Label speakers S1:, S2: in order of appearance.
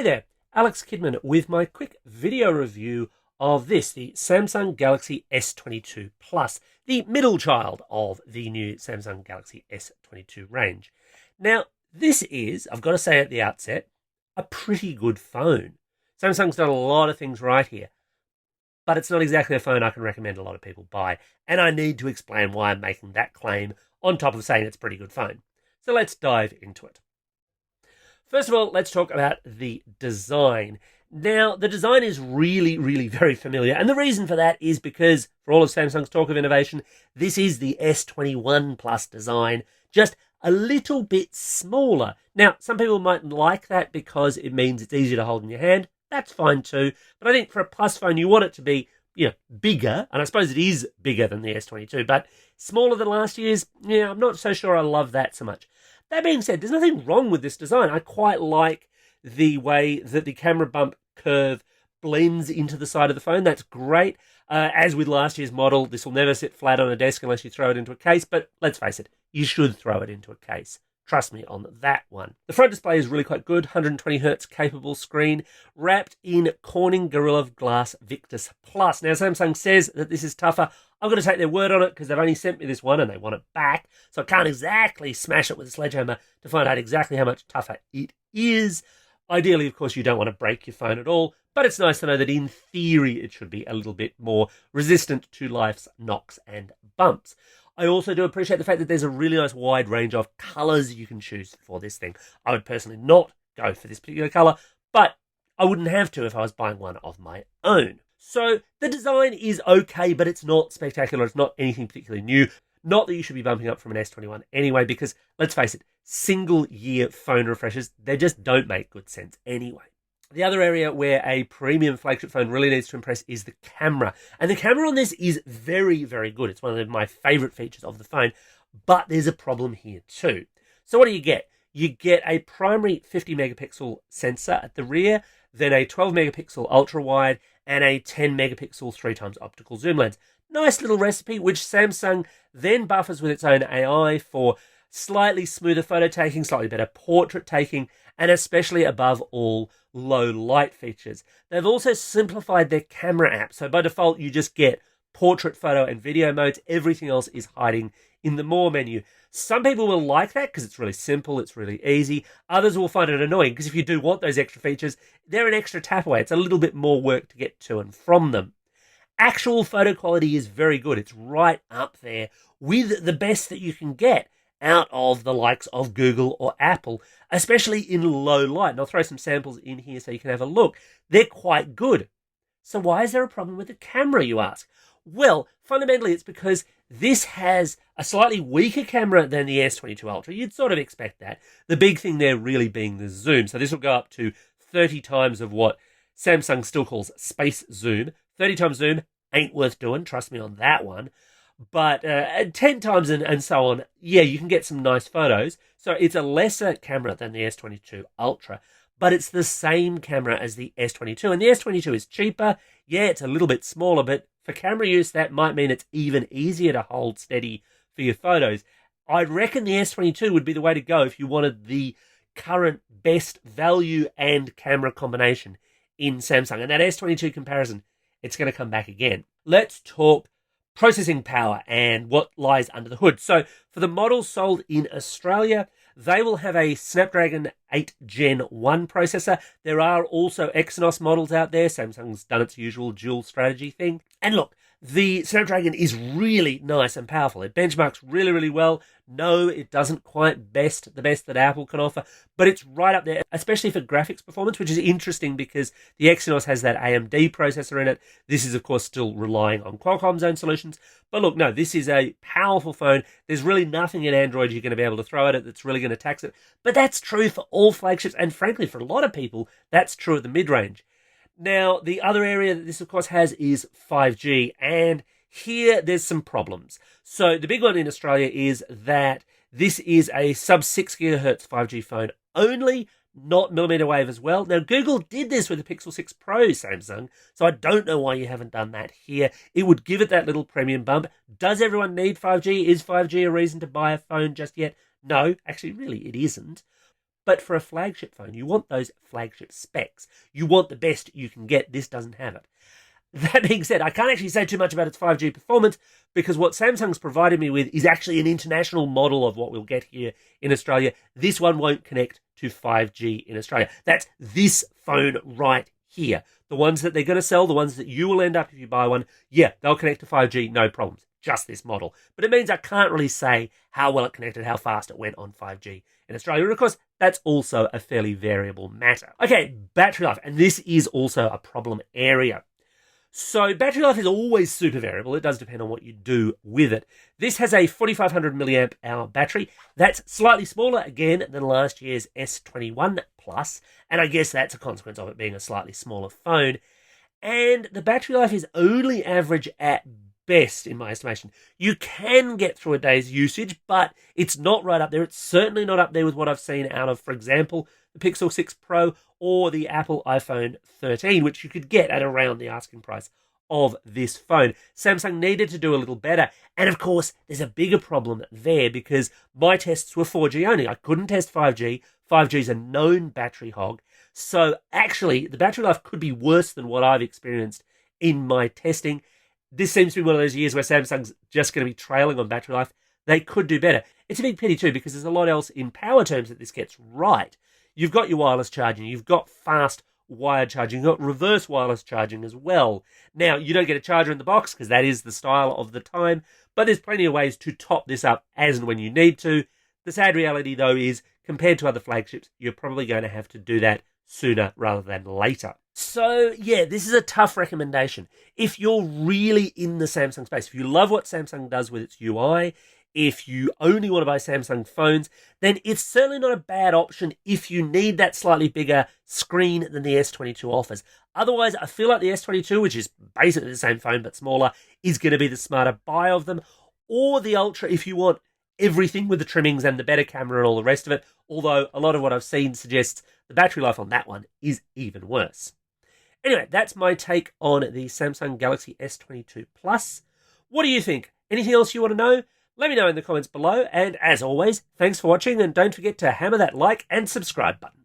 S1: Hey there, Alex Kidman with my quick video review of this, the Samsung Galaxy S22 Plus, the middle child of the new Samsung Galaxy S22 range. Now, this is, I've got to say at the outset, a pretty good phone. Samsung's done a lot of things right here, but it's not exactly a phone I can recommend a lot of people buy, and I need to explain why I'm making that claim on top of saying it's a pretty good phone. So let's dive into it. First of all, let's talk about the design. Now, the design is really very familiar, and the reason for that is because, for all of Samsung's talk of innovation, this is the S21 Plus design, just a little bit smaller. Now, some people might like that because it means it's easier to hold in your hand. That's fine too, but I think for a Plus phone, you want it to be, bigger, and I suppose it is bigger than the S22, but smaller than last year's, I'm not so sure I love that so much. That being said, there's nothing wrong with this design. I quite like the way that the camera bump curve blends into the side of the phone. That's great. As with last year's model, this will never sit flat on a desk unless you throw it into a case, but let's face it, you should throw it into a case. Trust me on that one. The front display is really quite good, 120Hz capable screen, wrapped in Corning Gorilla Glass Victus Plus. Now, Samsung says that this is tougher. I'm going to take their word on it because they've only sent me this one and they want it back. So I can't exactly smash it with a sledgehammer to find out exactly how much tougher it is. Ideally, of course, you don't want to break your phone at all, but it's nice to know that in theory it should be a little bit more resistant to life's knocks and bumps. I also do appreciate the fact that there's a really nice wide range of colours you can choose for this thing. I would personally not go for this particular colour, but I wouldn't have to if I was buying one of my own. So the design is okay, but it's not spectacular. It's not anything particularly new. Not that you should be bumping up from an S21 anyway, because let's face it, single-year phone refreshes, they just don't make good sense anyway. The other area where a premium flagship phone really needs to impress is the camera. And the camera on this is very good. It's one of my favourite features of the phone, but there's a problem here too. So what do you get? You get a primary 50 megapixel sensor at the rear, then a 12 megapixel ultra wide, and a 10 megapixel 3x optical zoom lens. Nice little recipe, which Samsung then buffers with its own AI for slightly smoother photo taking, slightly better portrait taking, and especially above all, low light features. They've also simplified their camera app, so by default you just get portrait, photo, and video modes. Everything else is hiding in the More menu. Some people will like that because it's really simple, it's really easy. Others will find it annoying because if you do want those extra features, they're an extra tap away. It's a little bit more work to get to and from them. Actual photo quality is very good. It's right up there with the best that you can get out of the likes of Google or Apple, especially in low light. And I'll throw some samples in here so you can have a look. They're quite good. So why is there a problem with the camera, you ask? Well, fundamentally, it's because this has a slightly weaker camera than the S22 Ultra. You'd sort of expect that. The big thing there really being the zoom. So this will go up to 30 times of what Samsung still calls space zoom. 30 times zoom ain't worth doing, trust me on that one. But 10 times and so on, yeah, you can get some nice photos. So it's a lesser camera than the S22 Ultra, but it's the same camera as the S22. And the S22 is cheaper. Yeah, it's a little bit smaller, but for camera use, that might mean it's even easier to hold steady for your photos. I reckon the S22 would be the way to go if you wanted the current best value and camera combination in Samsung. And that S22 comparison, it's going to come back again. Let's talk processing power and what lies under the hood. So for the models sold in Australia, they will have a Snapdragon 8 Gen 1 processor. There are also Exynos models out there. Samsung's done its usual dual strategy thing. And look, the Snapdragon is really nice and powerful. It benchmarks really well. No, it doesn't quite the best that Apple can offer, but it's right up there, especially for graphics performance, which is interesting because the Exynos has that AMD processor in it. This is, of course, still relying on Qualcomm's own solutions. But look, no, this is a powerful phone. There's really nothing in Android you're going to be able to throw at it that's really going to tax it. But that's true for all flagships, and frankly, for a lot of people, that's true at the mid-range. Now, the other area that this, of course, has is 5G, and here there's some problems. So the big one in Australia is that this is a sub-6 GHz 5G phone only, not millimeter wave as well. Now, Google did this with the Pixel 6 Pro, Samsung, so I don't know why you haven't done that here. It would give it that little premium bump. Does everyone need 5G? Is 5G a reason to buy a phone just yet? No, actually, really, it isn't. But for a flagship phone, you want those flagship specs. You want the best you can get. This doesn't have it. That being said, I can't actually say too much about its 5G performance because what Samsung's provided me with is actually an international model of what we'll get here in Australia. This one won't connect to 5G in Australia. That's this phone right here. The ones that they're going to sell, the ones that you will end up if you buy one, yeah, they'll connect to 5G, no problems. Just this model. But it means I can't really say how well it connected, how fast it went on 5G in Australia. And of course, that's also a fairly variable matter. Okay, battery life. And this is also a problem area. So battery life is always super variable. It does depend on what you do with it. This has a 4,500 milliamp hour battery. That's slightly smaller, again, than last year's S21 Plus. And I guess that's a consequence of it being a slightly smaller phone. And the battery life is only average at best, in my estimation. You can get through a day's usage, but it's not right up there. It's certainly not up there with what I've seen out of, for example, the Pixel 6 Pro or the Apple iPhone 13, which you could get at around the asking price of this phone. Samsung needed to do a little better. And of course, there's a bigger problem there because my tests were 4G only. I couldn't test 5G. 5G is a known battery hog. So actually, the battery life could be worse than what I've experienced in my testing. This seems to be one of those years where Samsung's just going to be trailing on battery life. They could do better. It's a big pity too because there's a lot else in power terms that this gets right. You've got your wireless charging, you've got fast wired charging, you've got reverse wireless charging as well. Now, you don't get a charger in the box because that is the style of the time, but there's plenty of ways to top this up as and when you need to. The sad reality though is, compared to other flagships, you're probably going to have to do that sooner rather than later. So yeah, this is a tough recommendation. If you're really in the Samsung space, if you love what Samsung does with its UI, if you only want to buy Samsung phones, then it's certainly not a bad option if you need that slightly bigger screen than the S22 offers. Otherwise, I feel like the S22, which is basically the same phone but smaller, is going to be the smarter buy of them. Or the Ultra if you want everything with the trimmings and the better camera and all the rest of it, although a lot of what I've seen suggests the battery life on that one is even worse. Anyway, that's my take on the Samsung Galaxy S22 Plus. What do you think? Anything else you want to know? Let me know in the comments below, and as always, thanks for watching, and don't forget to hammer that like and subscribe button.